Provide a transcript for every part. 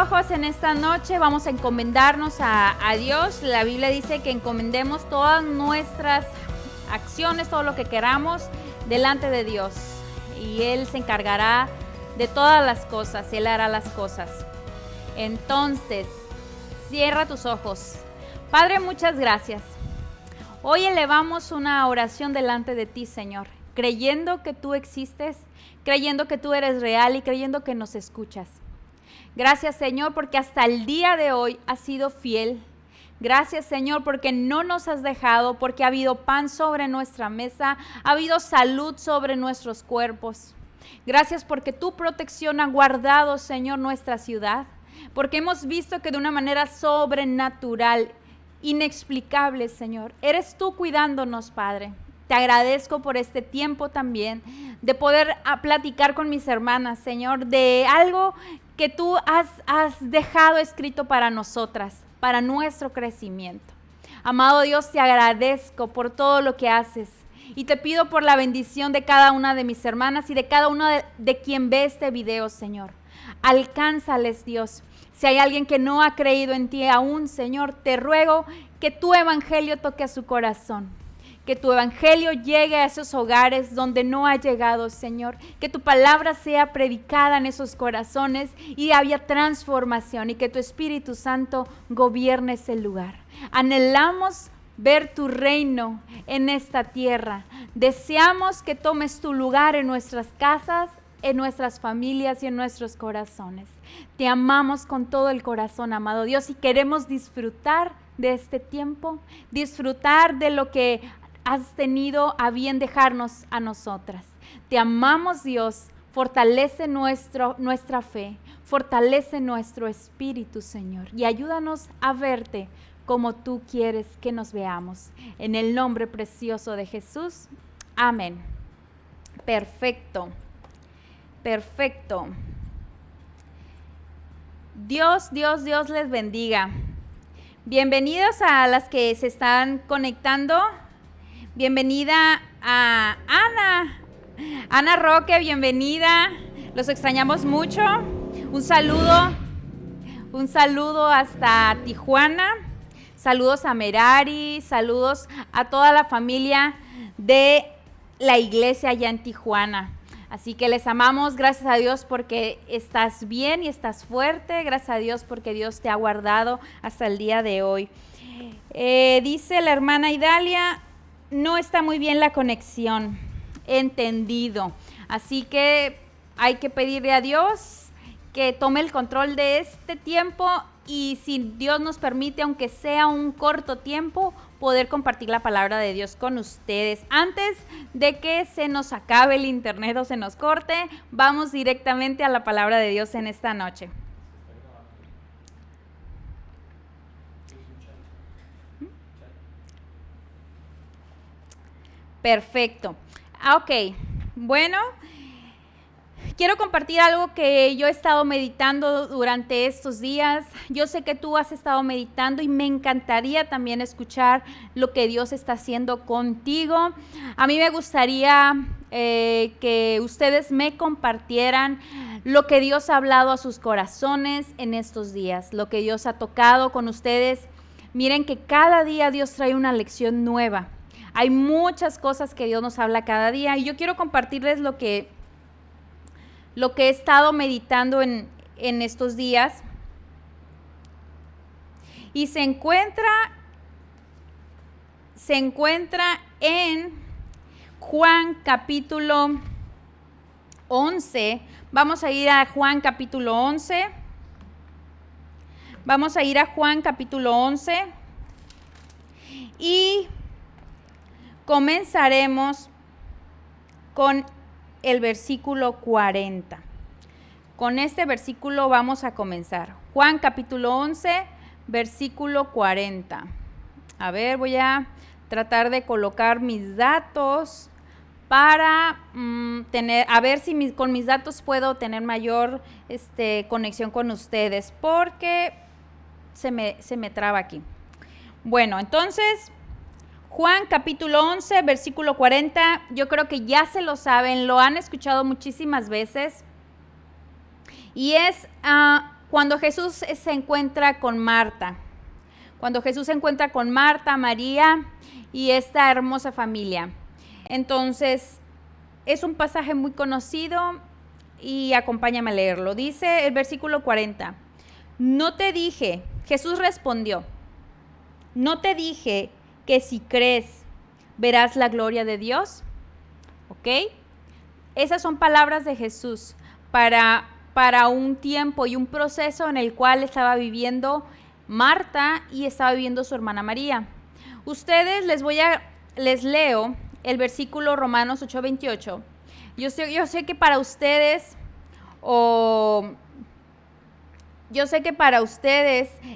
ojos en esta noche, vamos a encomendarnos a Dios. La Biblia dice que encomendemos todas nuestras acciones, todo lo que queramos, delante de Dios. Y Él se encargará de todas las cosas, Él hará las cosas. Entonces, cierra tus ojos. Padre, muchas gracias. Hoy elevamos una oración delante de ti, Señor, creyendo que tú existes, creyendo que tú eres real y creyendo que nos escuchas. Gracias, Señor, porque hasta el día de hoy has sido fiel. Gracias, Señor, porque no nos has dejado, porque ha habido pan sobre nuestra mesa, ha habido salud sobre nuestros cuerpos. Gracias porque tu protección ha guardado, Señor, nuestra ciudad, porque hemos visto que de una manera sobrenatural, inexplicable, Señor, eres tú cuidándonos, Padre. Te agradezco por este tiempo también, de poder platicar con mis hermanas, Señor, de algo que tú has dejado escrito para nosotras, para nuestro crecimiento. Amado Dios, te agradezco por todo lo que haces y te pido por la bendición de cada una de mis hermanas y de cada una de quien ve este video, Señor. Alcánzales, Dios. Si hay alguien que no ha creído en ti aún, Señor, te ruego que tu evangelio toque a su corazón. Que tu evangelio llegue a esos hogares donde no ha llegado, Señor. Que tu palabra sea predicada en esos corazones y haya transformación y que tu Espíritu Santo gobierne ese lugar. Anhelamos ver tu reino en esta tierra. Deseamos que tomes tu lugar en nuestras casas, en nuestras familias y en nuestros corazones. Te amamos con todo el corazón, amado Dios, y queremos disfrutar de este tiempo, disfrutar de lo que has tenido a bien dejarnos a nosotras. Te amamos, Dios. Fortalece nuestra fe, fortalece nuestro espíritu, Señor, y ayúdanos a verte como tú quieres que nos veamos. En el nombre precioso de Jesús. Amén. Perfecto. Perfecto. Dios les bendiga. Bienvenidos a las que se están conectando. Bienvenida a Ana Roque, bienvenida. Los extrañamos mucho. Un saludo hasta Tijuana. Saludos a Merari, saludos a toda la familia de la iglesia allá en Tijuana. Así que les amamos, gracias a Dios porque estás bien y estás fuerte. Gracias a Dios porque Dios te ha guardado hasta el día de hoy. Dice la hermana Idalia, no está muy bien la conexión. Entendido. Así que hay que pedirle a Dios que tome el control de este tiempo y si Dios nos permite, aunque sea un corto tiempo, poder compartir la palabra de Dios con ustedes. Antes de que se nos acabe el internet o se nos corte, vamos directamente a la palabra de Dios en esta noche. Perfecto. Ok, bueno, quiero compartir algo que yo he estado meditando durante estos días. Yo sé que tú has estado meditando y me encantaría también escuchar lo que Dios está haciendo contigo. A mí me gustaría que ustedes me compartieran lo que Dios ha hablado a sus corazones en estos días, lo que Dios ha tocado con ustedes. Miren que cada día Dios trae una lección nueva. Hay muchas cosas que Dios nos habla cada día y yo quiero compartirles lo que he estado meditando en estos días. Y se encuentra en Juan capítulo 11. Vamos a ir a Juan capítulo 11. Vamos a ir a Juan capítulo 11. Y comenzaremos con el versículo 40. Con este versículo vamos a comenzar. Juan capítulo 11, versículo 40. A ver, voy a tratar de colocar mis datos para a ver si con mis datos puedo tener mayor conexión con ustedes, porque se me traba aquí. Bueno, entonces Juan capítulo 11, versículo 40, yo creo que ya se lo saben, lo han escuchado muchísimas veces y es cuando Jesús se encuentra con Marta, María y esta hermosa familia. Entonces, es un pasaje muy conocido y acompáñame a leerlo. Dice el versículo 40, no te dije, Jesús respondió, no te dije que si crees verás la gloria de Dios. ¿Ok? Esas son palabras de Jesús para un tiempo y un proceso en el cual estaba viviendo Marta y estaba viviendo su hermana María. Ustedes les leo el versículo Romanos 8:28. Yo sé que para ustedes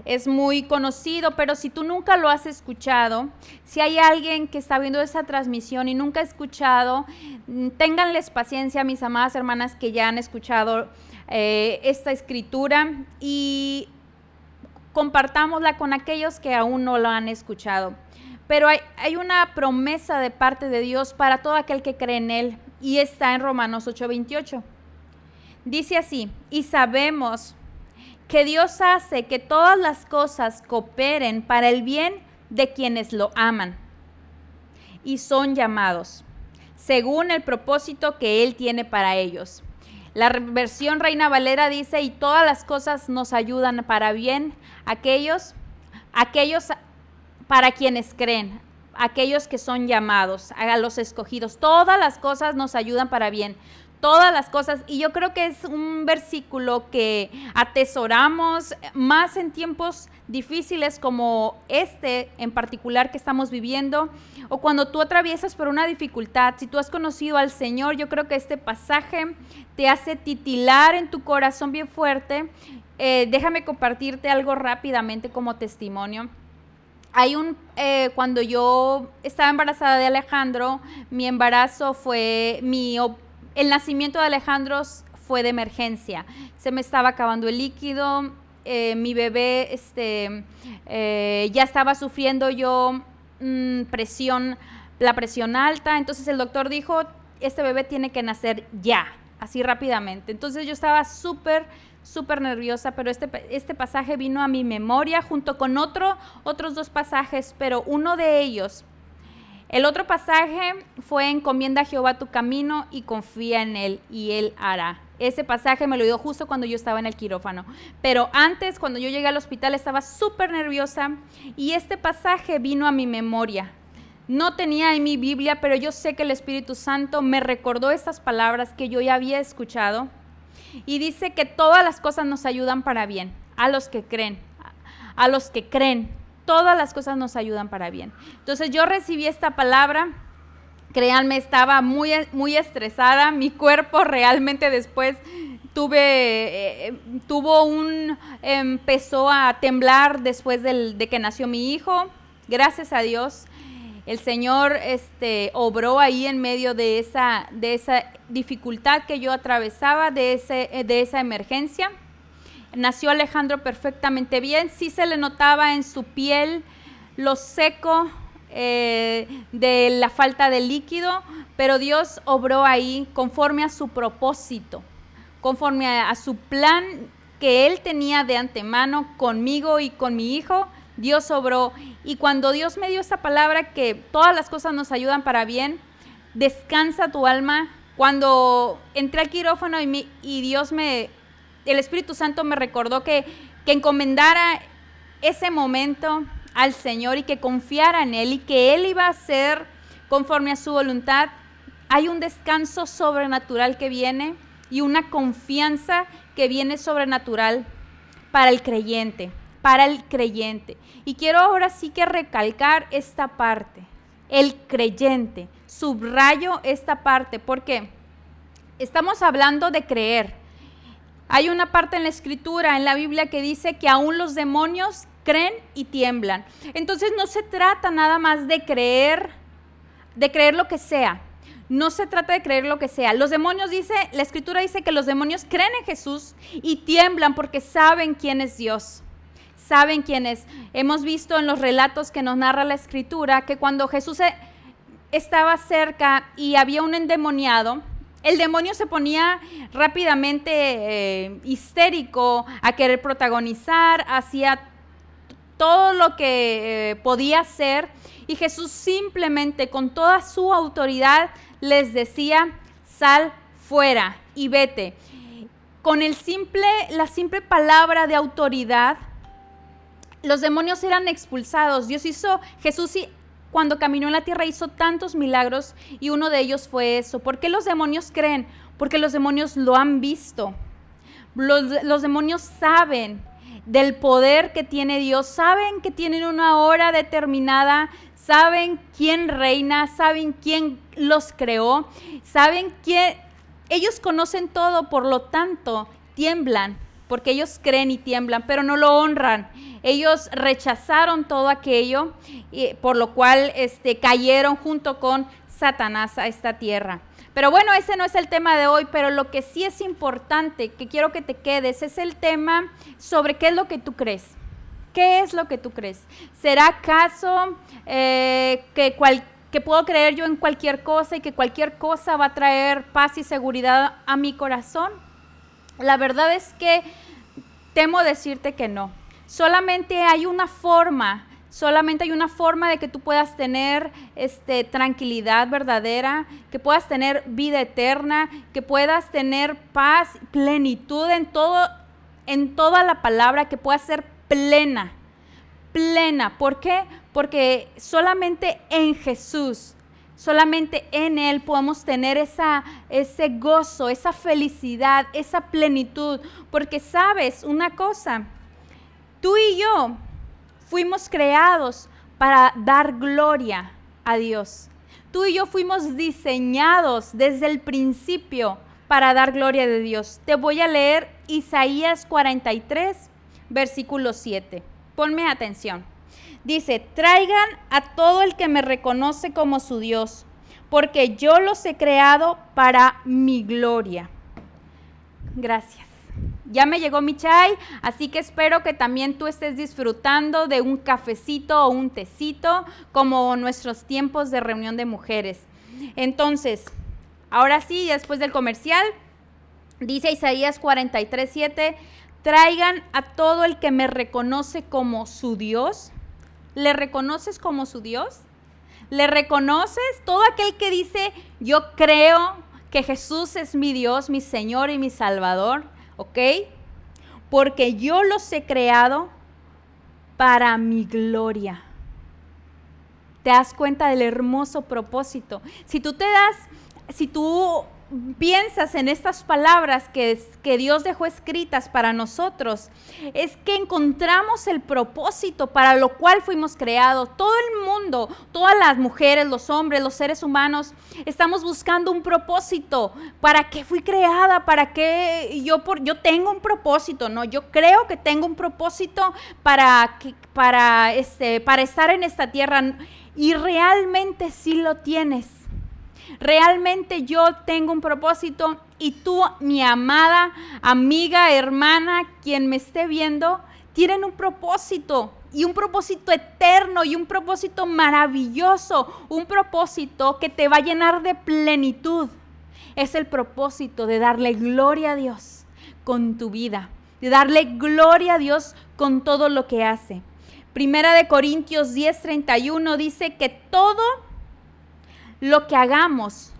es muy conocido, pero si tú nunca lo has escuchado, si hay alguien que está viendo esa transmisión y nunca ha escuchado, ténganles paciencia, mis amadas hermanas que ya han escuchado esta escritura, y compartámosla con aquellos que aún no lo han escuchado. Pero hay una promesa de parte de Dios para todo aquel que cree en Él, y está en Romanos 8:28. Dice así, y sabemos que Dios hace que todas las cosas cooperen para el bien de quienes lo aman y son llamados según el propósito que Él tiene para ellos. La versión Reina Valera dice, y todas las cosas nos ayudan para bien, aquellos para quienes creen, aquellos que son llamados, a los escogidos. Todas las cosas nos ayudan para bien, todas las cosas. Y yo creo que es un versículo que atesoramos más en tiempos difíciles como este en particular que estamos viviendo, o cuando tú atraviesas por una dificultad. Si tú has conocido al Señor, yo creo que este pasaje te hace titilar en tu corazón bien fuerte. Déjame compartirte algo rápidamente como testimonio. Cuando yo estaba embarazada de Alejandro, mi embarazo el nacimiento de Alejandro fue de emergencia. Se me estaba acabando el líquido, mi bebé ya estaba sufriendo yo la presión alta. Entonces el doctor dijo, este bebé tiene que nacer ya, así rápidamente. Entonces yo estaba súper nerviosa, pero este pasaje vino a mi memoria junto con otros dos pasajes, pero uno de ellos, el otro pasaje fue encomienda a Jehová tu camino y confía en Él y Él hará. Ese pasaje me lo dio justo cuando yo estaba en el quirófano, pero antes, cuando yo llegué al hospital, estaba súper nerviosa y este pasaje vino a mi memoria. No tenía en mi Biblia, pero yo sé que el Espíritu Santo me recordó estas palabras que yo ya había escuchado. Y dice que todas las cosas nos ayudan para bien, a los que creen, todas las cosas nos ayudan para bien. Entonces yo recibí esta palabra, créanme, estaba muy estresada, mi cuerpo realmente después empezó a temblar después de que nació mi hijo. Gracias a Dios, el Señor obró ahí en medio de esa dificultad que yo atravesaba, de esa emergencia. Nació Alejandro perfectamente bien, sí se le notaba en su piel lo seco de la falta de líquido, pero Dios obró ahí conforme a su propósito, conforme a su plan que Él tenía de antemano conmigo y con mi hijo. Dios obró, y cuando Dios me dio esa palabra que todas las cosas nos ayudan para bien, descansa tu alma. Cuando entré al quirófano y el Espíritu Santo me recordó que encomendara ese momento al Señor y que confiara en Él y que Él iba a hacer conforme a su voluntad, hay un descanso sobrenatural que viene y una confianza que viene sobrenatural para el creyente. Y quiero ahora sí que recalcar esta parte, el creyente, subrayo esta parte, porque estamos hablando de creer. Hay una parte en la Escritura, en la Biblia, que dice que aún los demonios creen y tiemblan. Entonces no se trata nada más de creer lo que sea. No se trata de creer lo que sea. Los demonios la Escritura dice que los demonios creen en Jesús y tiemblan porque saben quién es Dios. Saben quién es. Hemos visto en los relatos que nos narra la Escritura que cuando Jesús estaba cerca y había un endemoniado, el demonio se ponía rápidamente histérico a querer protagonizar, hacía todo lo que podía hacer, y Jesús simplemente con toda su autoridad les decía: sal fuera y vete. Con la simple palabra de autoridad, los demonios eran expulsados. Jesús cuando caminó en la tierra hizo tantos milagros, y uno de ellos fue eso. ¿Por qué los demonios creen? Porque los demonios lo han visto. Los demonios saben del poder que tiene Dios, saben que tienen una hora determinada, saben quién reina, saben quién los creó, saben que ellos conocen todo, por lo tanto tiemblan, porque ellos creen y tiemblan, pero no lo honran. Ellos rechazaron todo aquello, por lo cual cayeron junto con Satanás a esta tierra. Pero bueno, ese no es el tema de hoy, pero lo que sí es importante, que quiero que te quedes, es el tema sobre qué es lo que tú crees. ¿Qué es lo que tú crees? ¿Será acaso que puedo creer yo en cualquier cosa y que cualquier cosa va a traer paz y seguridad a mi corazón? La verdad es que temo decirte que no. Solamente hay una forma de que tú puedas tener tranquilidad verdadera, que puedas tener vida eterna, que puedas tener paz, plenitud en toda la palabra, que puedas ser plena. ¿Por qué? Porque solamente en Jesús, solamente en Él podemos tener ese gozo, esa felicidad, esa plenitud. Porque sabes una cosa, tú y yo fuimos creados para dar gloria a Dios. Tú y yo fuimos diseñados desde el principio para dar gloria a Dios. Te voy a leer Isaías 43, versículo 7. Ponme atención. Dice: traigan a todo el que me reconoce como su Dios, porque yo los he creado para mi gloria. Gracias. Ya me llegó mi chai, así que espero que también tú estés disfrutando de un cafecito o un tecito, como nuestros tiempos de reunión de mujeres. Entonces, ahora sí, después del comercial, dice Isaías 43:7, traigan a todo el que me reconoce como su Dios. ¿Le reconoces como su Dios? ¿Le reconoces? Todo aquel que dice: yo creo que Jesús es mi Dios, mi Señor y mi Salvador. ¿Ok? Porque yo los he creado para mi gloria. ¿Te das cuenta del hermoso propósito? Si tú piensas en estas palabras que Dios dejó escritas para nosotros, es que encontramos el propósito para lo cual fuimos creados. Todo el mundo, todas las mujeres, los hombres, los seres humanos, estamos buscando un propósito. ¿Para qué fui creada? ¿Para qué yo tengo un propósito? No, yo creo que tengo un propósito para estar en esta tierra, y realmente sí lo tienes. Realmente yo tengo un propósito, y tú, mi amada amiga, hermana, quien me esté viendo, tienen un propósito, y un propósito eterno, y un propósito maravilloso, un propósito que te va a llenar de plenitud. Es el propósito de darle gloria a Dios con tu vida, de darle gloria a Dios con todo lo que hace. Primera de Corintios 10:31 dice que todo lo que hagamos,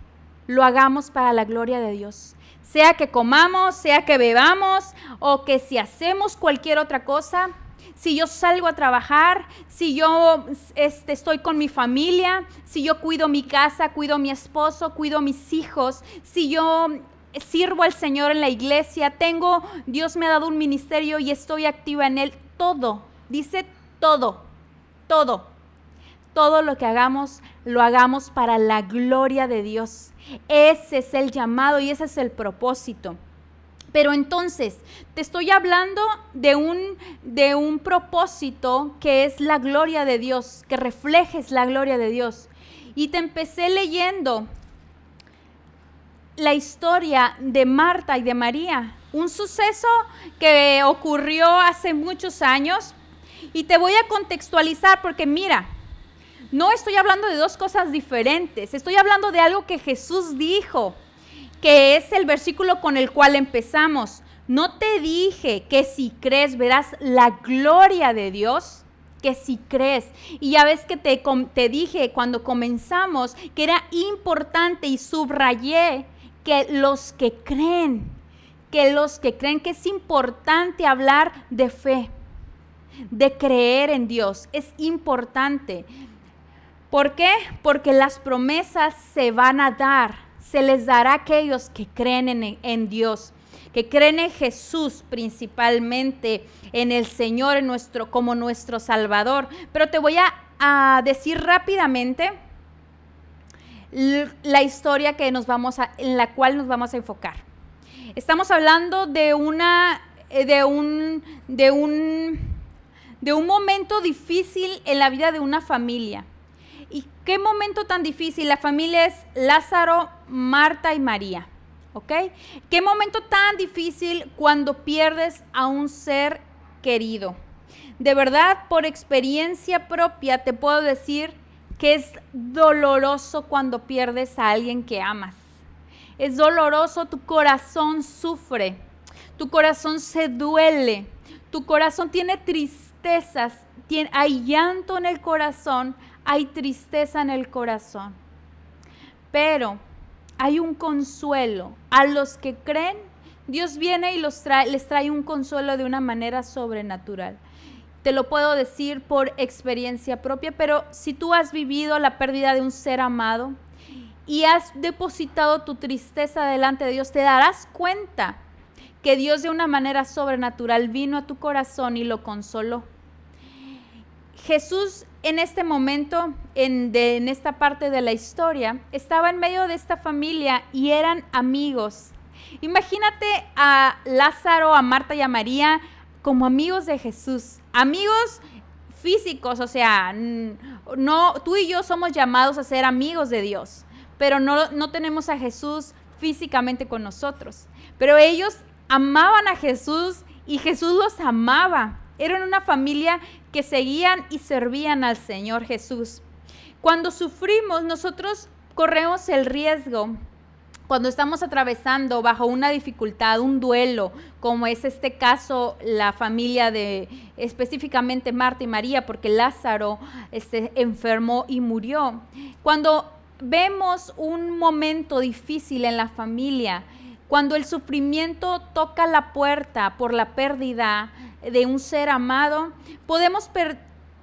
lo hagamos para la gloria de Dios. Sea que comamos, sea que bebamos, o que si hacemos cualquier otra cosa, si yo salgo a trabajar, si yo estoy con mi familia, si yo cuido mi casa, cuido a mi esposo, cuido a mis hijos, si yo sirvo al Señor en la iglesia, Dios me ha dado un ministerio y estoy activa en él, todo, dice todo lo que hagamos, lo hagamos para la gloria de Dios. Ese es el llamado y ese es el propósito. Pero entonces, te estoy hablando de un propósito que es la gloria de Dios, que reflejes la gloria de Dios. Y te empecé leyendo la historia de Marta y de María, un suceso que ocurrió hace muchos años. Y te voy a contextualizar porque mira, no estoy hablando de dos cosas diferentes, estoy hablando de algo que Jesús dijo, que es el versículo con el cual empezamos. ¿No te dije que si crees verás la gloria de Dios? Que si crees. Y ya ves que te dije cuando comenzamos que era importante y subrayé que los que creen, que es importante hablar de fe, de creer en Dios. Es importante. ¿Por qué? Porque las promesas se van a dar, se les dará a aquellos que creen en Dios, que creen en Jesús principalmente, en el Señor como nuestro Salvador. Pero te voy a decir rápidamente la historia en la cual nos vamos a enfocar. Estamos hablando de un momento difícil en la vida de una familia. ¿Y qué momento tan difícil? La familia es Lázaro, Marta y María. ¿Ok? ¿Qué momento tan difícil cuando pierdes a un ser querido? De verdad, por experiencia propia, te puedo decir que es doloroso cuando pierdes a alguien que amas. Es doloroso, tu corazón sufre, tu corazón se duele, tu corazón tiene tristezas, hay llanto en el corazón, hay tristeza en el corazón. Pero hay un consuelo. A los que creen, Dios viene y les trae un consuelo de una manera sobrenatural. Te lo puedo decir por experiencia propia, pero si tú has vivido la pérdida de un ser amado y has depositado tu tristeza delante de Dios, te darás cuenta que Dios de una manera sobrenatural vino a tu corazón y lo consoló. Jesús en este momento, en esta parte de la historia, estaba en medio de esta familia y eran amigos. Imagínate a Lázaro, a Marta y a María como amigos de Jesús, amigos físicos, o sea, no, tú y yo somos llamados a ser amigos de Dios, pero no tenemos a Jesús físicamente con nosotros. Pero ellos amaban a Jesús y Jesús los amaba. Eran una familia que seguían y servían al Señor Jesús. Cuando sufrimos, nosotros corremos el riesgo, cuando estamos atravesando bajo una dificultad, un duelo, como es este caso, la familia de específicamente Marta y María, porque Lázaro enfermó y murió. Cuando vemos un momento difícil en la familia, cuando el sufrimiento toca la puerta por la pérdida de un ser amado, podemos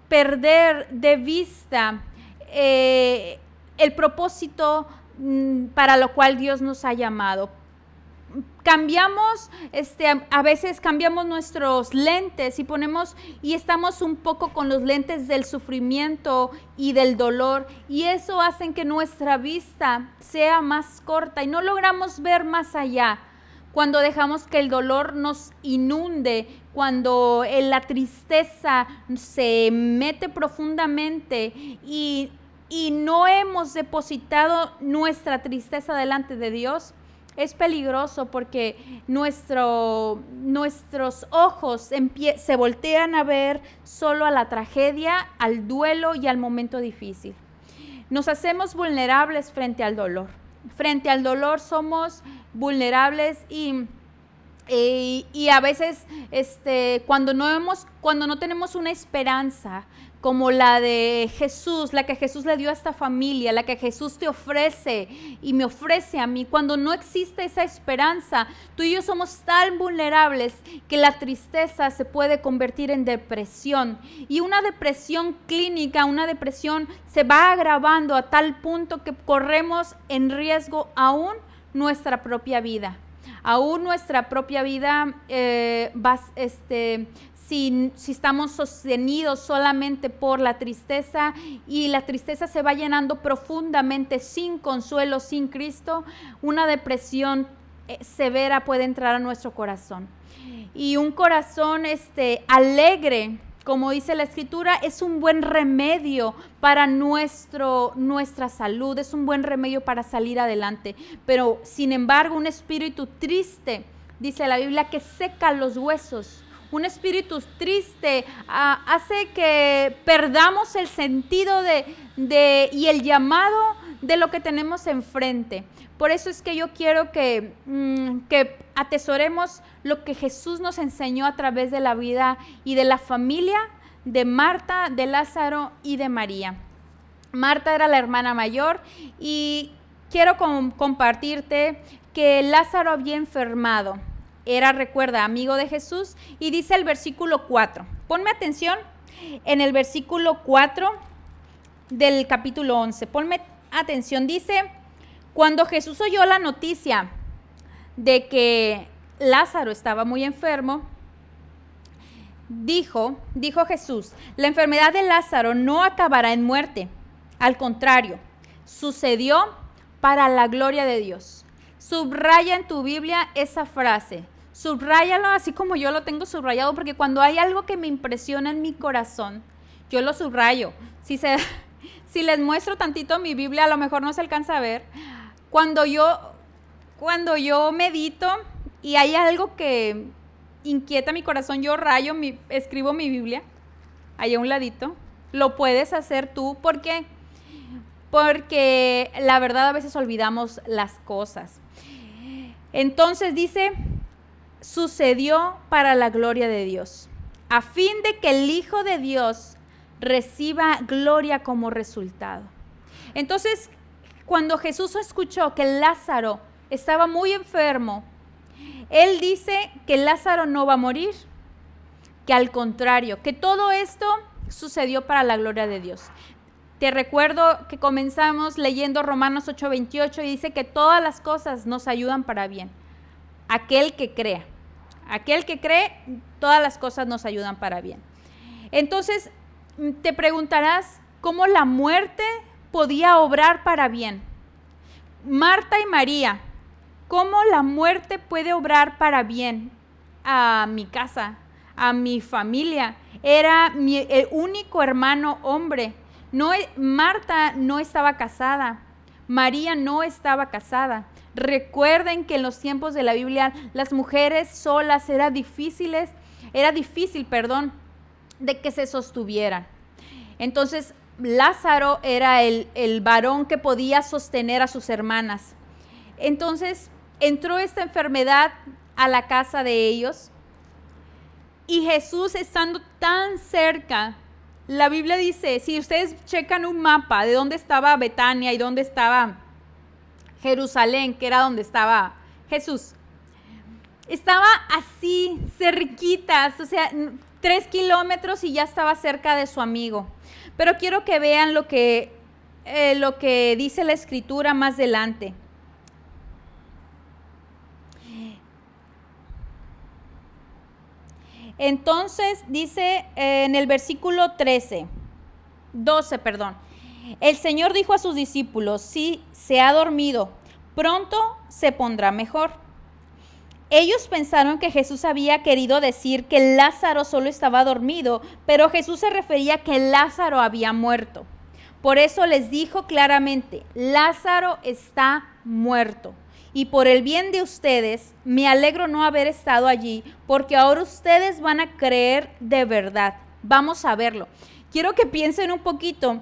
perder de vista el propósito para lo cual Dios nos ha llamado. Cambiamos, a veces cambiamos nuestros lentes y estamos un poco con los lentes del sufrimiento y del dolor, y eso hace que nuestra vista sea más corta y no logramos ver más allá. Cuando dejamos que el dolor nos inunde, cuando la tristeza se mete profundamente y no hemos depositado nuestra tristeza delante de Dios, es peligroso porque nuestros ojos se voltean a ver solo a la tragedia, al duelo y al momento difícil. Nos hacemos vulnerables frente al dolor. Frente al dolor somos vulnerables y a veces cuando no tenemos una esperanza como la de Jesús, la que Jesús le dio a esta familia, la que Jesús te ofrece y me ofrece a mí, cuando no existe esa esperanza, tú y yo somos tan vulnerables que la tristeza se puede convertir en depresión, y una depresión clínica, una depresión se va agravando a tal punto que corremos en riesgo aún nuestra propia vida. Aún nuestra propia vida si estamos sostenidos solamente por la tristeza, y la tristeza se va llenando profundamente sin consuelo, sin Cristo, una depresión severa puede entrar a nuestro corazón. Y un corazón alegre, como dice la Escritura, es un buen remedio para nuestra salud, es un buen remedio para salir adelante. Pero, sin embargo, un espíritu triste, dice la Biblia, que seca los huesos. Un espíritu triste hace que perdamos el sentido y el llamado de lo que tenemos enfrente. Por eso es que yo quiero que atesoremos lo que Jesús nos enseñó a través de la vida y de la familia de Marta, de Lázaro y de María. Marta era la hermana mayor y quiero compartirte que Lázaro había enfermado. Era, recuerda, amigo de Jesús, y dice el versículo 4. Ponme atención en el versículo 4 del capítulo 11. Ponme atención, dice: cuando Jesús oyó la noticia de que Lázaro estaba muy enfermo, dijo Jesús: la enfermedad de Lázaro no acabará en muerte. Al contrario, sucedió para la gloria de Dios. Subraya en tu Biblia esa frase. Subráyalo así como yo lo tengo subrayado, porque cuando hay algo que me impresiona en mi corazón, yo lo subrayo. Si les muestro tantito mi Biblia, a lo mejor no se alcanza a ver. Cuando yo medito y hay algo que inquieta mi corazón, yo escribo mi Biblia ahí a un ladito. Lo puedes hacer tú. ¿Por qué? Porque la verdad a veces olvidamos las cosas. Entonces dice: sucedió para la gloria de Dios, a fin de que el Hijo de Dios reciba gloria como resultado. Entonces, cuando Jesús escuchó que Lázaro estaba muy enfermo, Él dice que Lázaro no va a morir, que al contrario, que todo esto sucedió para la gloria de Dios. Te recuerdo que comenzamos leyendo Romanos 8:28 y dice que todas las cosas nos ayudan para bien. Aquel que cree, todas las cosas nos ayudan para bien. Entonces, te preguntarás cómo la muerte podía obrar para bien. Marta y María, ¿cómo la muerte puede obrar para bien a mi casa, a mi familia? Era el único hermano hombre. Marta no estaba casada, María no estaba casada. Recuerden que en los tiempos de la Biblia las mujeres solas era difícil, de que se sostuvieran. Entonces Lázaro era el varón que podía sostener a sus hermanas. Entonces entró esta enfermedad a la casa de ellos y Jesús, estando tan cerca, la Biblia dice, si ustedes checan un mapa de dónde estaba Betania y dónde estaba Jerusalén, que era donde estaba Jesús, estaba así, cerquitas, o sea, 3 kilómetros y ya estaba cerca de su amigo. Pero quiero que vean lo que dice la Escritura más adelante. Entonces dice en el versículo 12, el Señor dijo a sus discípulos: sí, se ha dormido, pronto se pondrá mejor. Ellos pensaron que Jesús había querido decir que Lázaro solo estaba dormido, pero Jesús se refería a que Lázaro había muerto. Por eso les dijo claramente: Lázaro está muerto. Y por el bien de ustedes, me alegro no haber estado allí, porque ahora ustedes van a creer de verdad. Vamos a verlo. Quiero que piensen un poquito.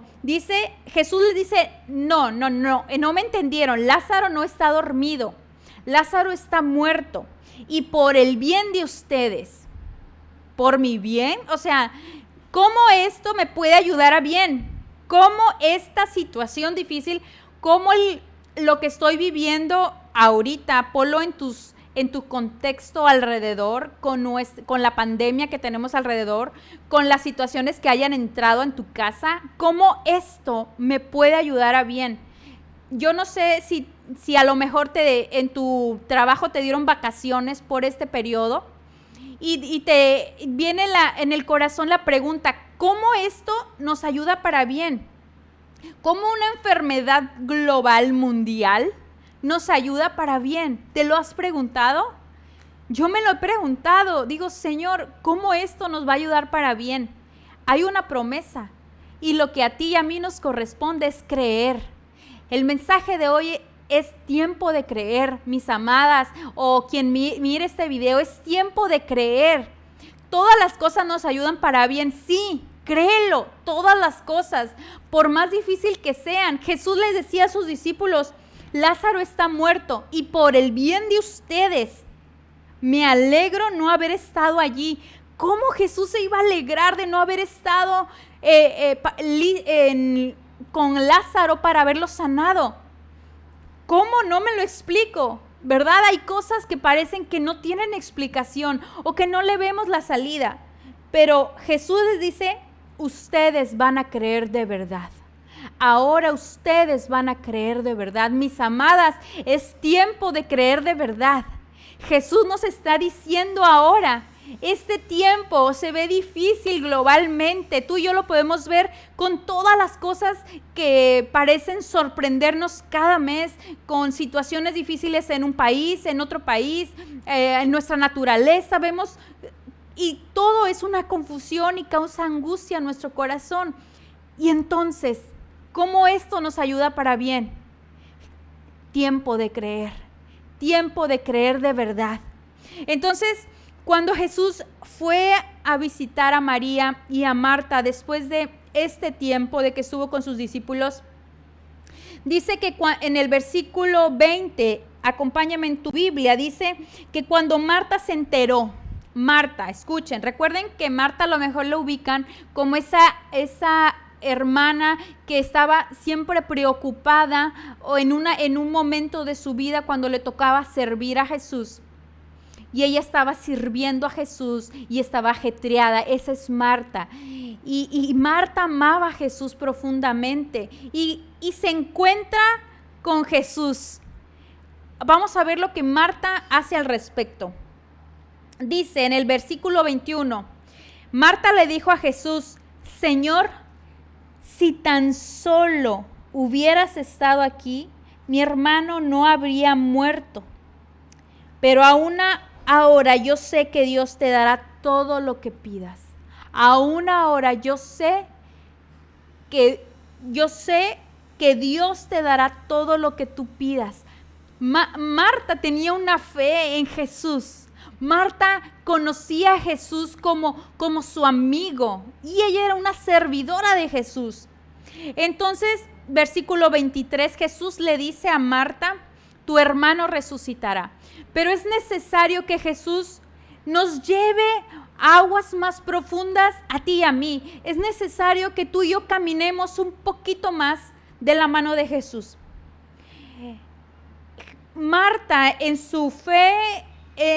Jesús les dice, no me entendieron. Lázaro no está dormido. Lázaro está muerto. Y por el bien de ustedes, por mi bien, o sea, ¿cómo esto me puede ayudar a bien? ¿Cómo esta situación difícil, cómo lo que estoy viviendo ahorita, ponlo en tu contexto alrededor, con la pandemia que tenemos alrededor, con las situaciones que hayan entrado en tu casa, cómo esto me puede ayudar a bien? Yo no sé si a lo mejor en tu trabajo te dieron vacaciones por este periodo y te viene en el corazón la pregunta, ¿cómo esto nos ayuda para bien? ¿Cómo una enfermedad global mundial nos ayuda para bien? ¿Te lo has preguntado? Yo me lo he preguntado. Digo, Señor, ¿cómo esto nos va a ayudar para bien? Hay una promesa y lo que a ti y a mí nos corresponde es creer. El mensaje de hoy es tiempo de creer, mis amadas, o quien mire este video, es tiempo de creer. Todas las cosas nos ayudan para bien, sí, Créelo, todas las cosas, por más difícil que sean. Jesús les decía a sus discípulos, Lázaro está muerto y por el bien de ustedes me alegro no haber estado allí. ¿Cómo Jesús se iba a alegrar de no haber estado con Lázaro para haberlo sanado? ¿Cómo? No me lo explico, ¿verdad? Hay cosas que parecen que no tienen explicación o que no le vemos la salida. Pero Jesús les dice, ustedes van a creer de verdad. Ahora ustedes van a creer de verdad. Mis amadas, es tiempo de creer de verdad. Jesús nos está diciendo ahora, este tiempo se ve difícil globalmente. Tú y yo lo podemos ver con todas las cosas que parecen sorprendernos cada mes, con situaciones difíciles en un país, en otro país, en nuestra naturaleza. Vemos, y todo es una confusión y causa angustia en nuestro corazón. Y entonces, ¿cómo esto nos ayuda para bien? Tiempo de creer de verdad. Entonces, cuando Jesús fue a visitar a María y a Marta después de este tiempo de que estuvo con sus discípulos, dice que en el versículo 20, acompáñame en tu Biblia, dice que cuando Marta se enteró, Marta, escuchen, recuerden que Marta a lo mejor lo ubican como esa hermana que estaba siempre preocupada o en un momento de su vida cuando le tocaba servir a Jesús. Y ella estaba sirviendo a Jesús y estaba ajetreada. Esa es Marta. Y Marta amaba a Jesús profundamente y se encuentra con Jesús. Vamos a ver lo que Marta hace al respecto. Dice en el versículo 21, Marta le dijo a Jesús, Señor, si tan solo hubieras estado aquí, mi hermano no habría muerto. Pero ahora yo sé que Dios te dará todo lo que pidas. Aún ahora yo sé que Dios te dará todo lo que tú pidas. Marta tenía una fe en Jesús. Marta conocía a Jesús como su amigo y ella era una servidora de Jesús. Entonces, versículo 23, Jesús le dice a Marta, tu hermano resucitará. Pero es necesario que Jesús nos lleve a aguas más profundas a ti y a mí. Es necesario que tú y yo caminemos un poquito más de la mano de Jesús. Marta, en su fe,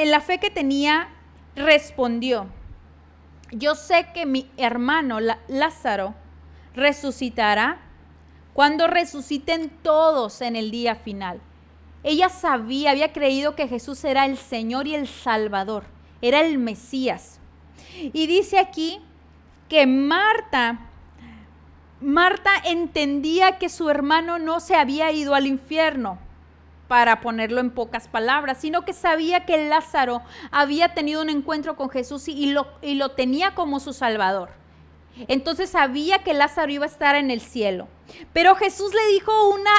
la fe que tenía, respondió, yo sé que mi hermano Lázaro resucitará cuando resuciten todos en el día final. Ella había creído que Jesús era el Señor y el Salvador, era el Mesías. Y dice aquí que Marta entendía que su hermano no se había ido al infierno, para ponerlo en pocas palabras, sino que sabía que Lázaro había tenido un encuentro con Jesús y lo tenía como su Salvador. Entonces sabía que Lázaro iba a estar en el cielo. Pero Jesús le dijo una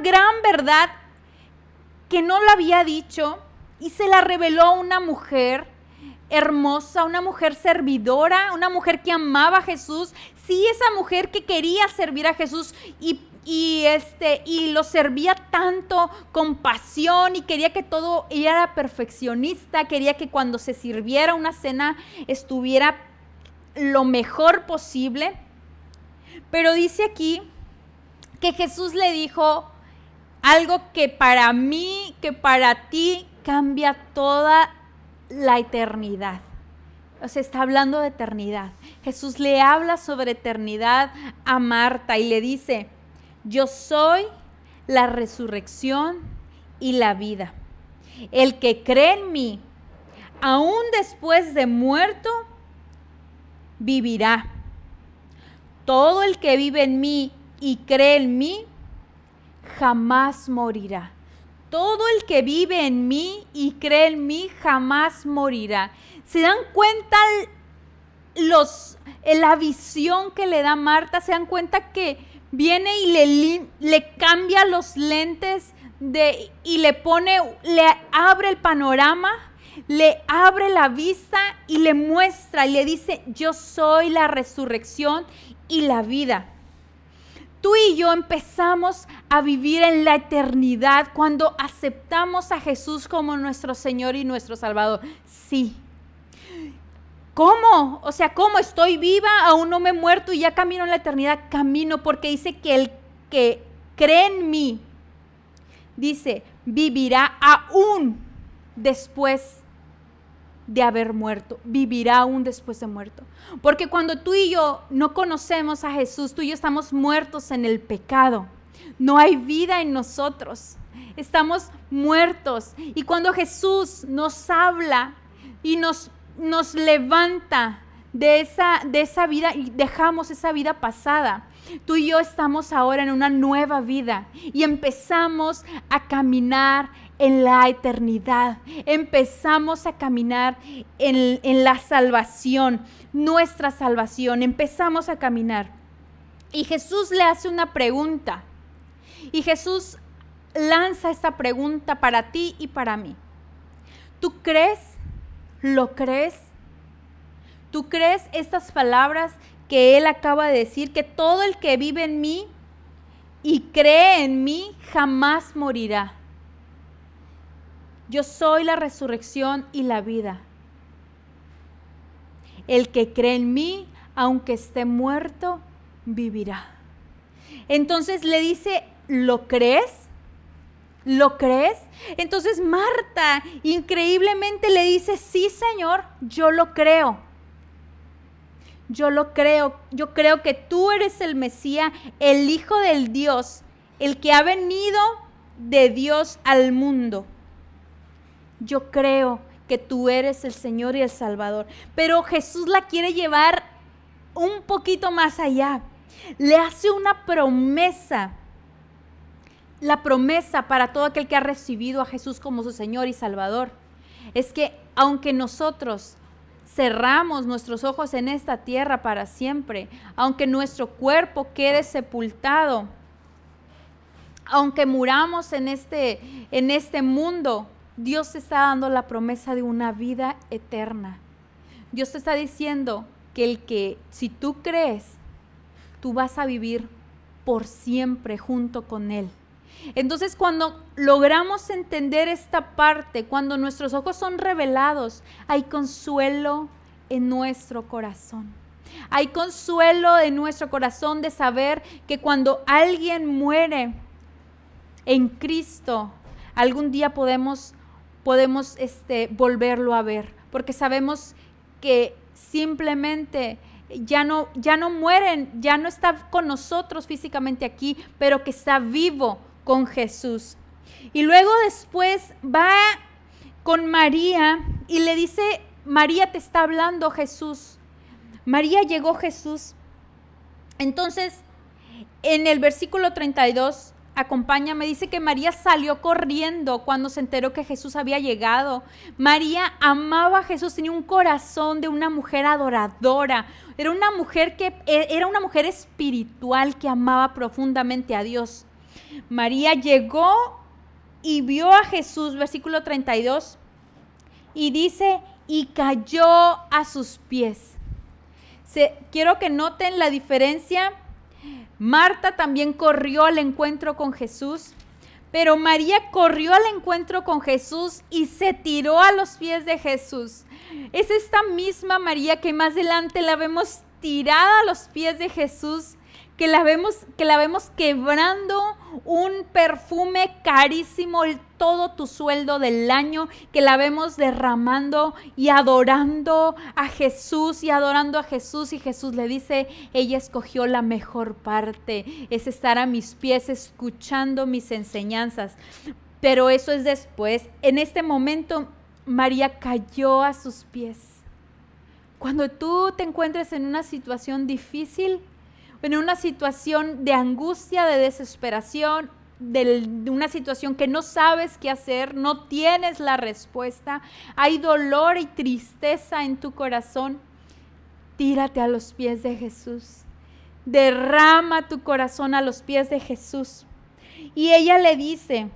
gran verdad que no la había dicho y se la reveló a una mujer hermosa, una mujer servidora, una mujer que amaba a Jesús. Sí, esa mujer que quería servir a Jesús y lo servía tanto con pasión y quería que todo, ella era perfeccionista, quería que cuando se sirviera una cena estuviera lo mejor posible. Pero dice aquí que Jesús le dijo algo que para mí, que para ti cambia toda la eternidad. O sea, está hablando de eternidad. Jesús le habla sobre eternidad a Marta y le dice, yo soy la resurrección y la vida. El que cree en mí, aún después de muerto, vivirá. Todo el que vive en mí y cree en mí, jamás morirá. Todo el que vive en mí y cree en mí, jamás morirá. ¿Se dan cuenta la visión que le da Marta? ¿Se dan cuenta que viene y le cambia los lentes y le abre el panorama? le abre la vista y le muestra y le dice: yo soy la resurrección y la vida. Tú y yo empezamos a vivir en la eternidad cuando aceptamos a Jesús como nuestro Señor y nuestro Salvador. Sí. ¿Cómo? O sea, ¿cómo? Estoy viva, aún no me he muerto y ya camino en la eternidad. Camino porque dice que el que cree en mí, dice, vivirá aún después de haber muerto, vivirá aún después de muerto. Porque cuando tú y yo no conocemos a Jesús, tú y yo estamos muertos en el pecado. No hay vida en nosotros. Estamos muertos. Y cuando Jesús nos habla y nos levanta de esa vida y dejamos esa vida pasada, tú y yo estamos ahora en una nueva vida y empezamos a caminar en la eternidad. Empezamos a caminar en la salvación, nuestra salvación. Empezamos a caminar. Y Jesús le hace una pregunta. Y Jesús lanza esta pregunta para ti y para mí. ¿Tú crees? ¿Lo crees? ¿Tú crees estas palabras que Él acaba de decir? Que todo el que vive en mí y cree en mí jamás morirá. Yo soy la resurrección y la vida. El que cree en mí, aunque esté muerto, vivirá. Entonces le dice: ¿lo crees? ¿Lo crees? Entonces Marta increíblemente le dice: sí, Señor, yo lo creo. Yo lo creo. Yo creo que tú eres el Mesías, el Hijo del Dios, el que ha venido de Dios al mundo. Yo creo que tú eres el Señor y el Salvador. Pero Jesús la quiere llevar un poquito más allá. Le hace una promesa. La promesa para todo aquel que ha recibido a Jesús como su Señor y Salvador es que aunque nosotros cerramos nuestros ojos en esta tierra para siempre, aunque nuestro cuerpo quede sepultado, aunque muramos en este mundo, Dios te está dando la promesa de una vida eterna. Dios te está diciendo que si tú crees, tú vas a vivir por siempre junto con Él. Entonces, cuando logramos entender esta parte, cuando nuestros ojos son revelados, hay consuelo en nuestro corazón. Hay consuelo en nuestro corazón de saber que cuando alguien muere en Cristo, algún día podemos volverlo a ver, porque sabemos que simplemente ya no mueren, ya no está con nosotros físicamente aquí, pero que está vivo con Jesús. Y luego después va con María y le dice: María, te está hablando Jesús. María, llegó Jesús. Entonces, en el versículo 32, acompáñame, dice que María salió corriendo cuando se enteró que Jesús había llegado. María amaba a Jesús, tenía un corazón de una mujer adoradora. Era una mujer espiritual que amaba profundamente a Dios. María llegó y vio a Jesús, versículo 32, y dice: y cayó a sus pies. Quiero que noten la diferencia. Marta también corrió al encuentro con Jesús, pero María corrió al encuentro con Jesús y se tiró a los pies de Jesús. Es esta misma María que más adelante la vemos tirada a los pies de Jesús, que la vemos quebrando un perfume carísimo, todo tu sueldo del año, que la vemos derramando y adorando a Jesús y Jesús le dice: ella escogió la mejor parte, es estar a mis pies escuchando mis enseñanzas. Pero eso es después. En este momento María cayó a sus pies. Cuando tú te encuentres en una situación difícil, en una situación de angustia, de desesperación, de una situación que no sabes qué hacer, no tienes la respuesta, hay dolor y tristeza en tu corazón, tírate a los pies de Jesús. Derrama tu corazón a los pies de Jesús. Y ella le dice: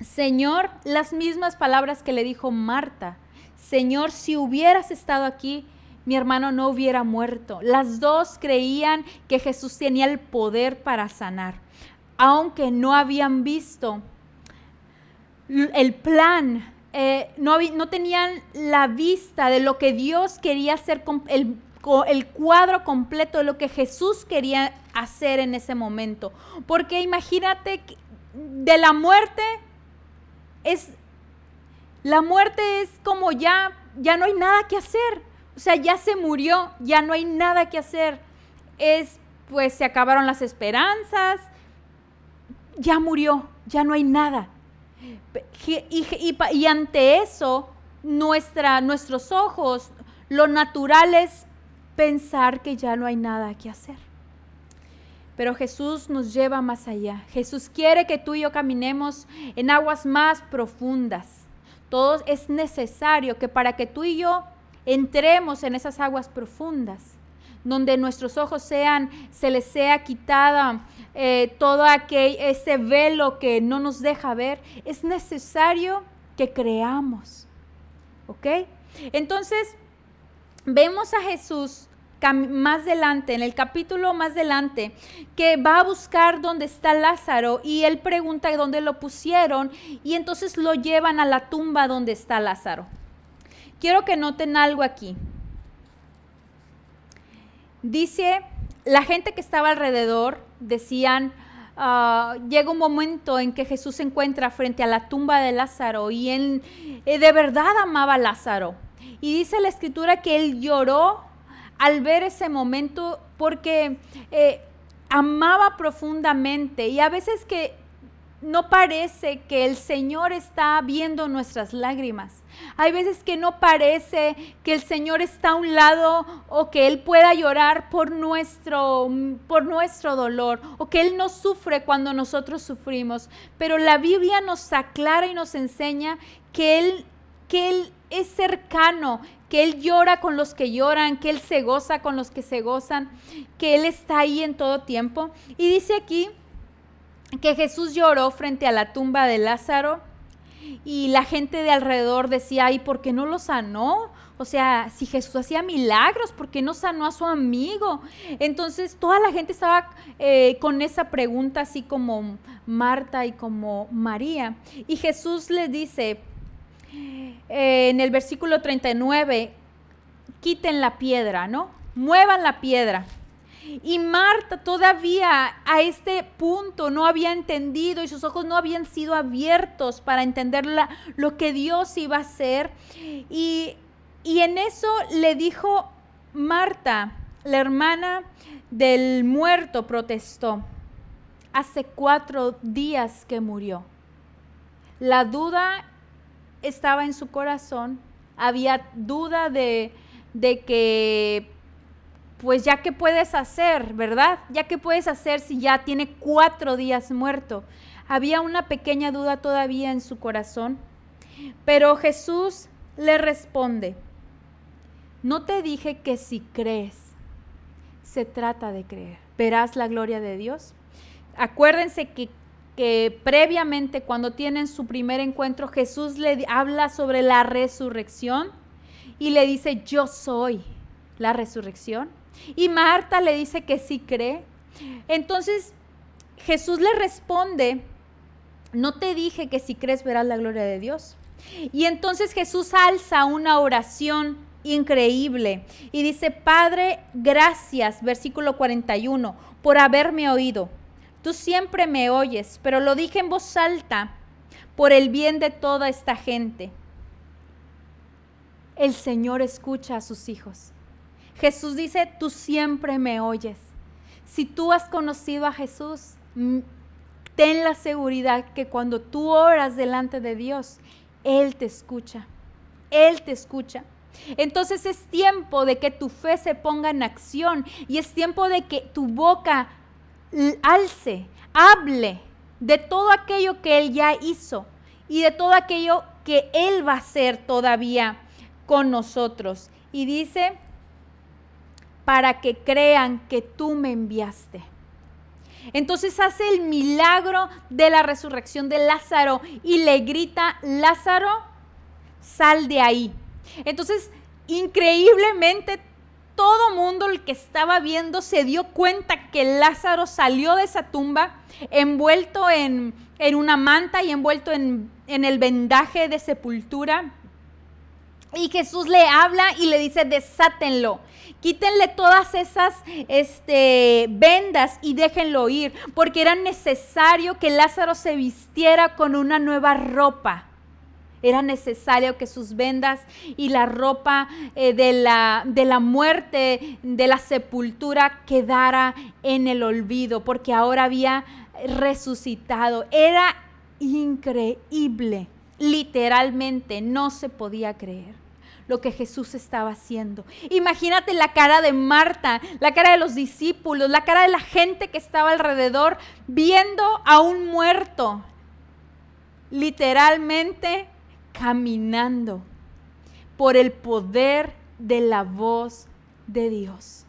Señor, las mismas palabras que le dijo Marta. Señor, si hubieras estado aquí, mi hermano no hubiera muerto. Las dos creían que Jesús tenía el poder para sanar, aunque no habían visto el plan, no tenían la vista de lo que Dios quería hacer, el cuadro completo de lo que Jesús quería hacer en ese momento. Porque imagínate, de la muerte es como ya no hay nada que hacer. O sea, ya se murió, ya no hay nada que hacer. Pues se acabaron las esperanzas, ya murió, ya no hay nada. Y ante eso, nuestros ojos, lo natural es pensar que ya no hay nada que hacer. Pero Jesús nos lleva más allá. Jesús quiere que tú y yo caminemos en aguas más profundas. Todo es necesario que para que tú y yo entremos en esas aguas profundas, donde nuestros ojos se les sea quitada todo ese velo que no nos deja ver, es necesario que creamos. ¿Ok? Entonces, vemos a Jesús más adelante, en el capítulo más adelante, que va a buscar dónde está Lázaro y él pregunta dónde lo pusieron y entonces lo llevan a la tumba donde está Lázaro. Quiero que noten algo aquí. Dice, la gente que estaba alrededor decían, llega un momento en que Jesús se encuentra frente a la tumba de Lázaro y él de verdad amaba a Lázaro. Y dice la escritura que él lloró al ver ese momento porque amaba profundamente, y a veces que no parece que el Señor está viendo nuestras lágrimas. Hay veces que no parece que el Señor está a un lado o que Él pueda llorar por nuestro dolor o que Él no sufre cuando nosotros sufrimos. Pero la Biblia nos aclara y nos enseña que Él es cercano, que Él llora con los que lloran, que Él se goza con los que se gozan, que Él está ahí en todo tiempo. Y dice aquí que Jesús lloró frente a la tumba de Lázaro y la gente de alrededor decía, ¿y por qué no lo sanó? O sea, si Jesús hacía milagros, ¿por qué no sanó a su amigo? Entonces toda la gente estaba con esa pregunta, así como Marta y como María. Y Jesús les dice en el versículo 39, quiten la piedra, ¿no? Muevan la piedra. Y Marta todavía a este punto no había entendido y sus ojos no habían sido abiertos para entender lo que Dios iba a hacer. Y en eso le dijo Marta, la hermana del muerto, protestó. Hace 4 días que murió. La duda estaba en su corazón. Había duda de que pues ya qué puedes hacer, ¿verdad? Ya qué puedes hacer si ya tiene 4 días muerto. Había una pequeña duda todavía en su corazón, pero Jesús le responde, no te dije que si crees, se trata de creer, verás la gloria de Dios. Acuérdense que previamente cuando tienen su primer encuentro, Jesús le habla sobre la resurrección y le dice, yo soy la resurrección. Y Marta le dice que sí cree. Entonces Jesús le responde, no te dije que si crees verás la gloria de Dios. Y entonces Jesús alza una oración increíble y dice, Padre, gracias, versículo 41, por haberme oído. Tú siempre me oyes, pero lo dije en voz alta por el bien de toda esta gente. El Señor escucha a sus hijos. Jesús dice, tú siempre me oyes. Si tú has conocido a Jesús, ten la seguridad que cuando tú oras delante de Dios, Él te escucha. Él te escucha. Entonces es tiempo de que tu fe se ponga en acción y es tiempo de que tu boca hable de todo aquello que Él ya hizo y de todo aquello que Él va a hacer todavía con nosotros. Y dice, para que crean que tú me enviaste. Entonces hace el milagro de la resurrección de Lázaro y le grita: Lázaro, sal de ahí. Entonces, increíblemente, todo mundo el que estaba viendo se dio cuenta que Lázaro salió de esa tumba envuelto en una manta y envuelto en el vendaje de sepultura. Y Jesús le habla y le dice: desátenlo, quítenle todas esas vendas y déjenlo ir, porque era necesario que Lázaro se vistiera con una nueva ropa. Era necesario que sus vendas y la ropa de la muerte, de la sepultura, quedara en el olvido, porque ahora había resucitado. Era increíble, literalmente no se podía creer lo que Jesús estaba haciendo. Imagínate la cara de Marta, la cara de los discípulos, la cara de la gente que estaba alrededor viendo a un muerto, literalmente caminando por el poder de la voz de Dios.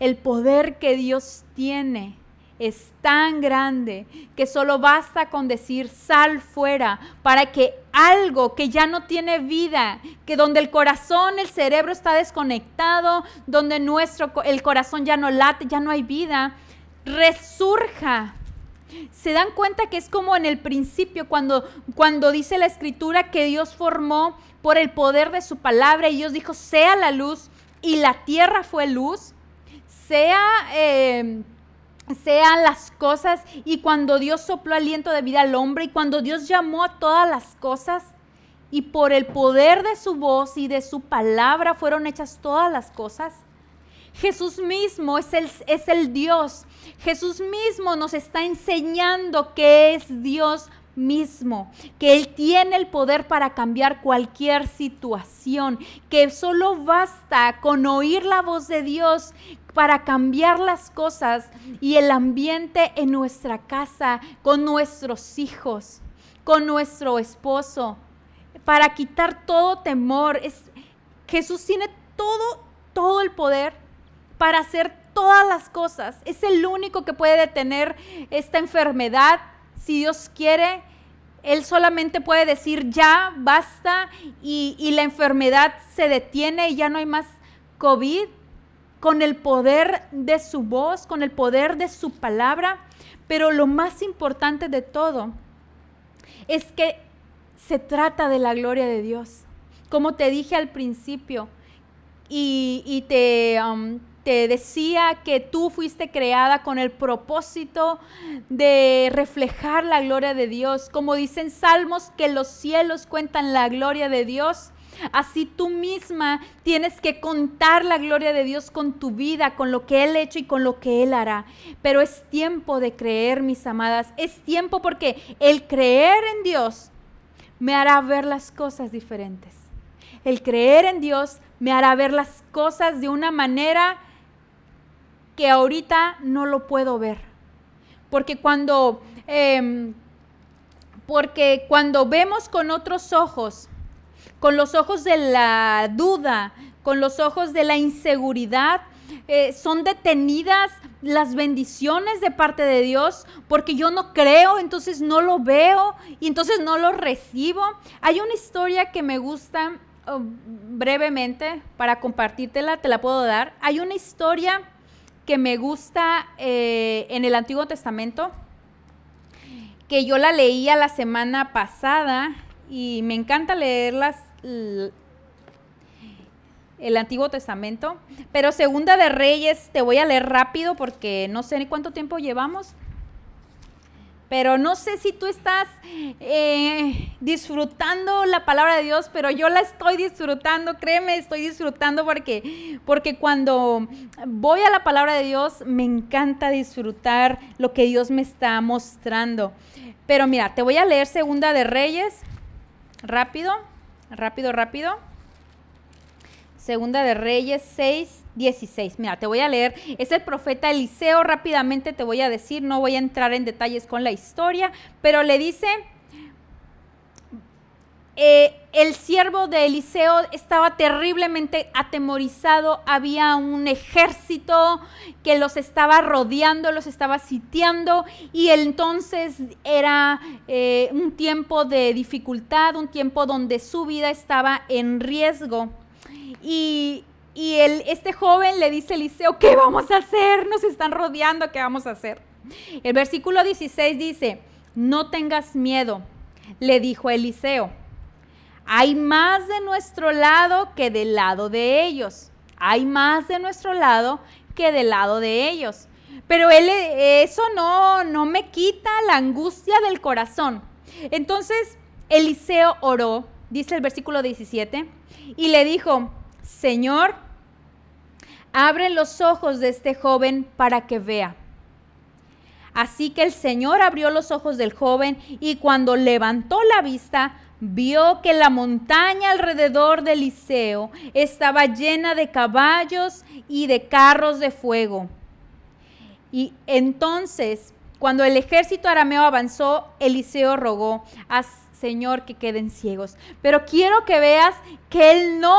El poder que Dios tiene es tan grande que solo basta con decir: sal fuera, para que algo que ya no tiene vida, que donde el corazón, el cerebro está desconectado, donde el corazón ya no late, ya no hay vida, resurja. ¿Se dan cuenta que es como en el principio cuando dice la Escritura que Dios formó por el poder de su palabra y Dios dijo: sea la luz, y la tierra fue luz? Sean las cosas, y cuando Dios sopló aliento de vida al hombre, y cuando Dios llamó a todas las cosas, y por el poder de su voz y de su palabra fueron hechas todas las cosas. Jesús mismo es el Dios. Jesús mismo nos está enseñando que es Dios mismo, que Él tiene el poder para cambiar cualquier situación, que solo basta con oír la voz de Dios para cambiar las cosas y el ambiente en nuestra casa, con nuestros hijos, con nuestro esposo, para quitar todo temor. Jesús tiene todo el poder para hacer todas las cosas. Es el único que puede detener esta enfermedad. Si Dios quiere, Él solamente puede decir: ya, basta, y la enfermedad se detiene y ya no hay más COVID, con el poder de su voz, con el poder de su palabra. Pero lo más importante de todo es que se trata de la gloria de Dios. Como te dije al principio, y te decía que tú fuiste creada con el propósito de reflejar la gloria de Dios. Como dicen Salmos, que los cielos cuentan la gloria de Dios. Así tú misma tienes que contar la gloria de Dios con tu vida, con lo que Él ha hecho y con lo que Él hará. Pero es tiempo de creer, mis amadas. Es tiempo, porque el creer en Dios me hará ver las cosas diferentes. El creer en Dios me hará ver las cosas de una manera que ahorita no lo puedo ver. Porque cuando vemos con otros ojos, con los ojos de la duda, con los ojos de la inseguridad, son detenidas las bendiciones de parte de Dios, porque yo no creo, entonces no lo veo y entonces no lo recibo. Hay una historia que me gusta brevemente para compartírtela, te la puedo dar. Hay una historia que me gusta en el Antiguo Testamento, que yo la leía la semana pasada y me encanta leerlas, el Antiguo Testamento. Pero Segunda de Reyes te voy a leer rápido porque no sé ni cuánto tiempo llevamos. Pero no sé si tú estás disfrutando la palabra de Dios, pero yo la estoy disfrutando, créeme, estoy disfrutando porque cuando voy a la palabra de Dios me encanta disfrutar lo que Dios me está mostrando. Pero mira, te voy a leer Segunda de Reyes, rápido. Segunda de Reyes 6:16. Mira, te voy a leer. Es el profeta Eliseo. Rápidamente te voy a decir, no voy a entrar en detalles con la historia, pero le dice: el siervo de Eliseo estaba terriblemente atemorizado, había un ejército que los estaba rodeando, los estaba sitiando, y entonces era un tiempo de dificultad, un tiempo donde su vida estaba en riesgo. Y este joven le dice a Eliseo: ¿qué vamos a hacer? Nos están rodeando, ¿qué vamos a hacer? El versículo 16 dice: no tengas miedo, le dijo Eliseo. Hay más de nuestro lado que del lado de ellos. Hay más de nuestro lado que del lado de ellos. Pero eso no me quita la angustia del corazón. Entonces Eliseo oró, dice el versículo 17, y le dijo: Señor, abre los ojos de este joven para que vea. Así que el Señor abrió los ojos del joven, y cuando levantó la vista, vio que la montaña alrededor de Eliseo estaba llena de caballos y de carros de fuego. Y entonces, cuando el ejército arameo avanzó, Eliseo rogó: al Señor, que queden ciegos. Pero quiero que veas que él no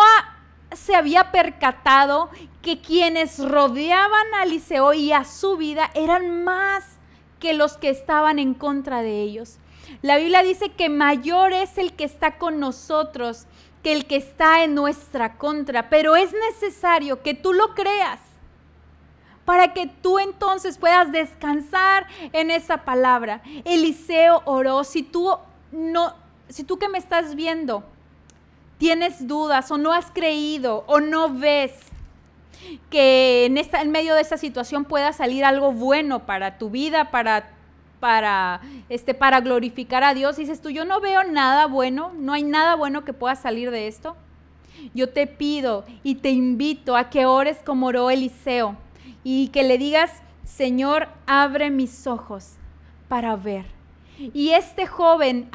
se había percatado que quienes rodeaban a Eliseo y a su vida eran más que los que estaban en contra de ellos. La Biblia dice que mayor es el que está con nosotros que el que está en nuestra contra, pero es necesario que tú lo creas para que tú entonces puedas descansar en esa palabra. Eliseo oró. Si tú que me estás viendo tienes dudas o no has creído o no ves que en medio de esta situación pueda salir algo bueno para tu vida, para glorificar a Dios, dices tú: yo no veo nada bueno, no hay nada bueno que pueda salir de esto. Yo te pido y te invito a que ores como oró Eliseo y que le digas: Señor, abre mis ojos para ver. Y este joven,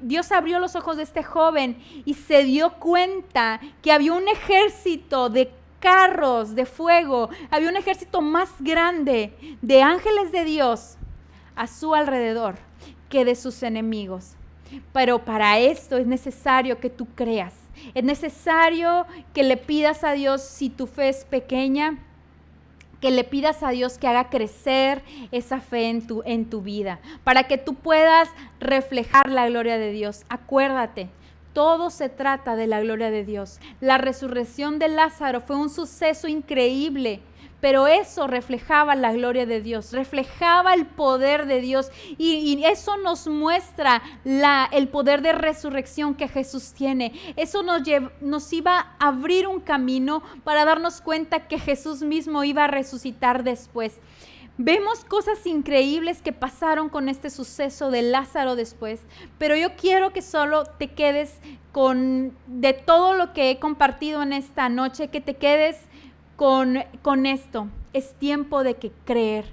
Dios abrió los ojos de este joven y se dio cuenta que había un ejército de carros de fuego, había un ejército más grande de ángeles de Dios a su alrededor que de sus enemigos. Pero para esto es necesario que tú creas, es necesario que le pidas a Dios, si tu fe es pequeña, que le pidas a Dios que haga crecer esa fe en tu vida, para que tú puedas reflejar la gloria de Dios. Acuérdate, todo se trata de la gloria de Dios. La resurrección de Lázaro fue un suceso increíble, pero eso reflejaba la gloria de Dios, reflejaba el poder de Dios, y eso nos muestra el poder de resurrección que Jesús tiene. Eso nos iba a abrir un camino para darnos cuenta que Jesús mismo iba a resucitar después. Vemos cosas increíbles que pasaron con este suceso de Lázaro después, pero yo quiero que solo te quedes de todo lo que he compartido en esta noche, que te quedes con esto. Es tiempo de creer.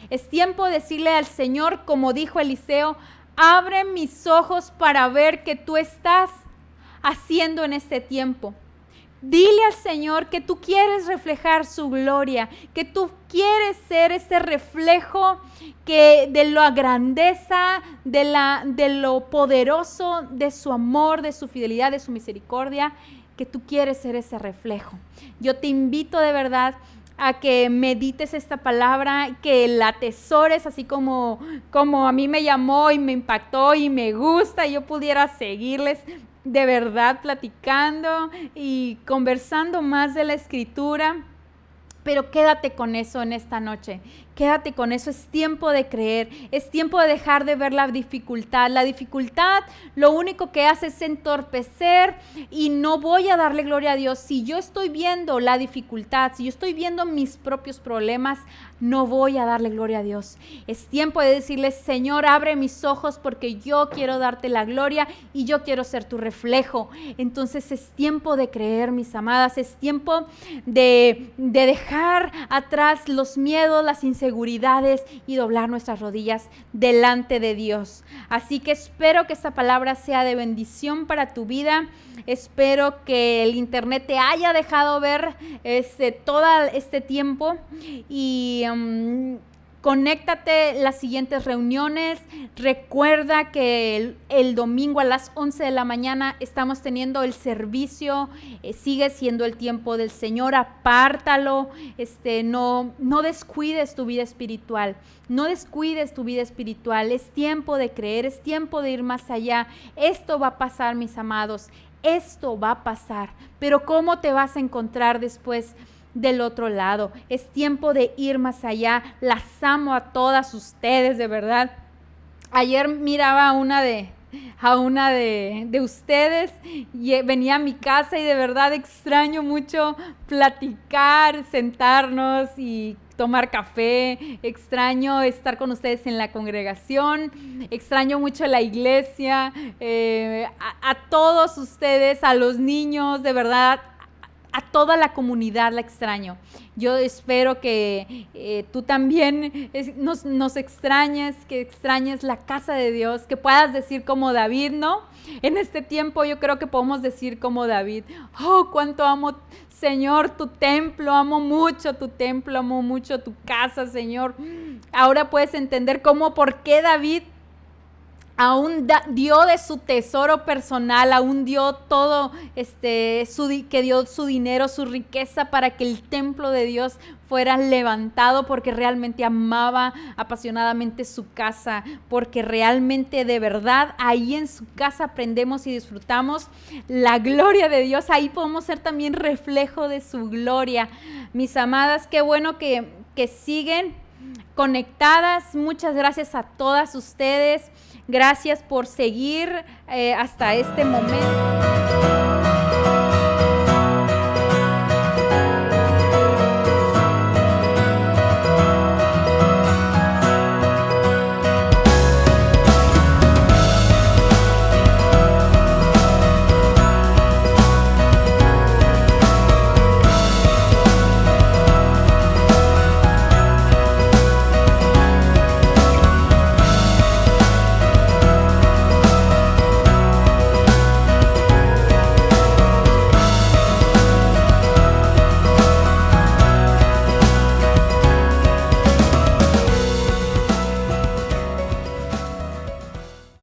Es tiempo de decirle al Señor, como dijo Eliseo: abre mis ojos para ver qué tú estás haciendo en este tiempo. Dile al Señor que tú quieres reflejar su gloria, que tú quieres ser ese reflejo de la grandeza, de lo poderoso, de su amor, de su fidelidad, de su misericordia, que tú quieres ser ese reflejo. Yo te invito de verdad a que medites esta palabra, que la atesores, así como a mí me llamó y me impactó y me gusta, y yo pudiera seguirles de verdad platicando y conversando más de la Escritura. Pero quédate con eso en esta noche, quédate con eso. Es tiempo de creer, es tiempo de dejar de ver la dificultad. La dificultad lo único que hace es entorpecer, y no voy a darle gloria a Dios. Si yo estoy viendo la dificultad, si yo estoy viendo mis propios problemas, no voy a darle gloria a Dios. Es tiempo de decirle: Señor, abre mis ojos porque yo quiero darte la gloria y yo quiero ser tu reflejo. Entonces es tiempo de creer, mis amadas, es tiempo de dejar atrás los miedos, las inseguridades, y doblar nuestras rodillas delante de Dios. Así que espero que esta palabra sea de bendición para tu vida. Espero que el internet te haya dejado ver todo este tiempo, y Conéctate las siguientes reuniones. Recuerda que el domingo a las 11 de la mañana estamos teniendo el servicio. Sigue siendo el tiempo del Señor. Apártalo. No descuides tu vida espiritual. No descuides tu vida espiritual. Es tiempo de creer. Es tiempo de ir más allá. Esto va a pasar, mis amados. Esto va a pasar. Pero ¿cómo te vas a encontrar después del otro lado? Es tiempo de ir más allá. Las amo a todas ustedes, de verdad. Ayer miraba a una de ustedes y venía a mi casa y de verdad extraño mucho platicar, sentarnos y tomar café. Extraño estar con ustedes en la congregación. Extraño mucho la iglesia, a todos ustedes, a los niños, de verdad. A toda la comunidad la extraño. Yo espero que tú también nos extrañes, que extrañes la casa de Dios, que puedas decir como David, ¿no? En este tiempo yo creo que podemos decir como David: oh, cuánto amo, Señor, tu templo, amo mucho tu templo, amo mucho tu casa, Señor. Ahora puedes entender por qué David aún dio de su tesoro personal, aún dio todo, que dio su dinero, su riqueza para que el templo de Dios fuera levantado, porque realmente amaba apasionadamente su casa, porque realmente de verdad ahí en su casa aprendemos y disfrutamos la gloria de Dios. Ahí podemos ser también reflejo de su gloria. Mis amadas, qué bueno que siguen conectadas. Muchas gracias a todas ustedes. Gracias por seguir hasta este momento.